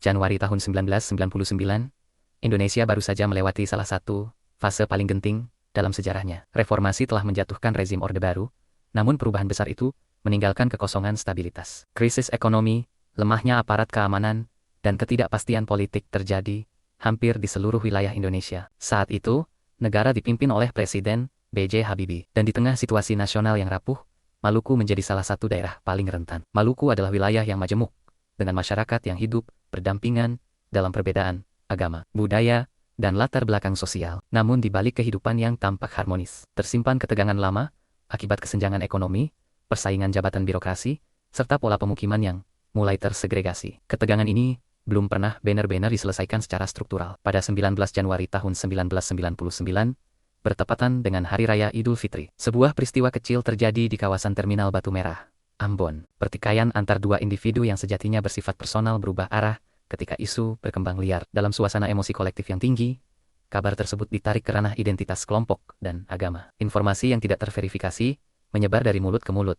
Januari tahun 1999, Indonesia baru saja melewati salah satu fase paling genting dalam sejarahnya. Reformasi telah menjatuhkan rezim Orde Baru, namun perubahan besar itu meninggalkan kekosongan stabilitas. Krisis ekonomi, lemahnya aparat keamanan, dan ketidakpastian politik terjadi hampir di seluruh wilayah Indonesia. Saat itu, negara dipimpin oleh Presiden B.J. Habibie, dan di tengah situasi nasional yang rapuh, Maluku menjadi salah satu daerah paling rentan. Maluku adalah wilayah yang majemuk, dengan masyarakat yang hidup berdampingan dalam perbedaan agama, budaya, dan latar belakang sosial. Namun di balik kehidupan yang tampak harmonis, tersimpan ketegangan lama akibat kesenjangan ekonomi, persaingan jabatan birokrasi, serta pola pemukiman yang mulai tersegregasi. Ketegangan ini belum pernah benar-benar diselesaikan secara struktural. Pada 19 Januari tahun 1999, bertepatan dengan Hari Raya Idul Fitri, sebuah peristiwa kecil terjadi di kawasan Terminal Batu Merah, Ambon. Pertikaian antar dua individu yang sejatinya bersifat personal berubah arah ketika isu berkembang liar. Dalam suasana emosi kolektif yang tinggi, kabar tersebut ditarik ke ranah identitas kelompok dan agama. Informasi yang tidak terverifikasi menyebar dari mulut ke mulut,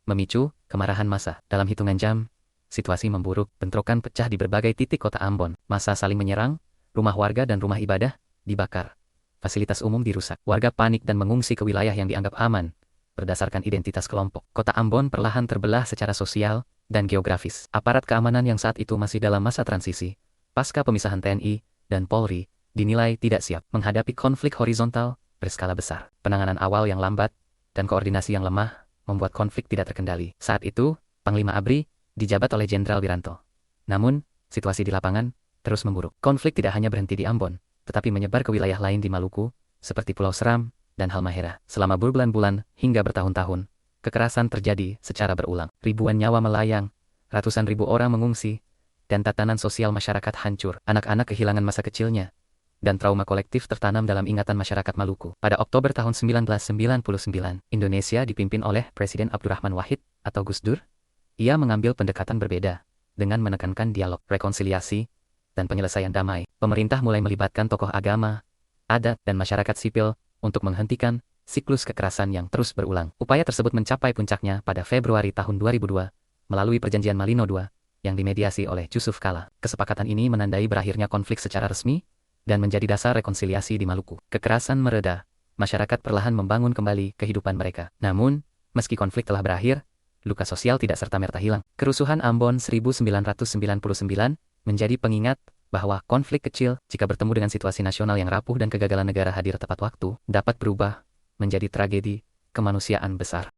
memicu kemarahan massa. Dalam hitungan jam, situasi memburuk, bentrokan pecah di berbagai titik kota Ambon. Massa saling menyerang, rumah warga dan rumah ibadah dibakar, fasilitas umum dirusak. Warga panik dan mengungsi ke wilayah yang dianggap aman berdasarkan identitas kelompok. Kota Ambon perlahan terbelah secara sosial dan geografis. Aparat keamanan yang saat itu masih dalam masa transisi, pasca pemisahan TNI dan Polri, dinilai tidak siap menghadapi konflik horizontal berskala besar. Penanganan awal yang lambat dan koordinasi yang lemah membuat konflik tidak terkendali. Saat itu, Panglima ABRI dijabat oleh Jenderal Wiranto. Namun, situasi di lapangan terus memburuk. Konflik tidak hanya berhenti di Ambon, tetapi menyebar ke wilayah lain di Maluku, seperti Pulau Seram dan Halmahera. Selama berbulan-bulan hingga bertahun-tahun, kekerasan terjadi secara berulang. Ribuan nyawa melayang, ratusan ribu orang mengungsi, dan tatanan sosial masyarakat hancur. Anak-anak kehilangan masa kecilnya, dan trauma kolektif tertanam dalam ingatan masyarakat Maluku. Pada Oktober tahun 1999, Indonesia dipimpin oleh Presiden Abdurrahman Wahid atau Gus Dur. Ia mengambil pendekatan berbeda, dengan menekankan dialog, rekonsiliasi, dan penyelesaian damai. Pemerintah mulai melibatkan tokoh agama, adat, dan masyarakat sipil untuk menghentikan siklus kekerasan yang terus berulang. Upaya tersebut mencapai puncaknya pada Februari tahun 2002 melalui Perjanjian Malino II yang dimediasi oleh Yusuf Kala. Kesepakatan ini menandai berakhirnya konflik secara resmi dan menjadi dasar rekonsiliasi di Maluku. Kekerasan mereda, masyarakat perlahan membangun kembali kehidupan mereka. Namun, meski konflik telah berakhir, luka sosial tidak serta-merta hilang. Kerusuhan Ambon 1999 menjadi pengingat bahwa konflik kecil, jika bertemu dengan situasi nasional yang rapuh dan kegagalan negara hadir tepat waktu, dapat berubah menjadi tragedi kemanusiaan besar.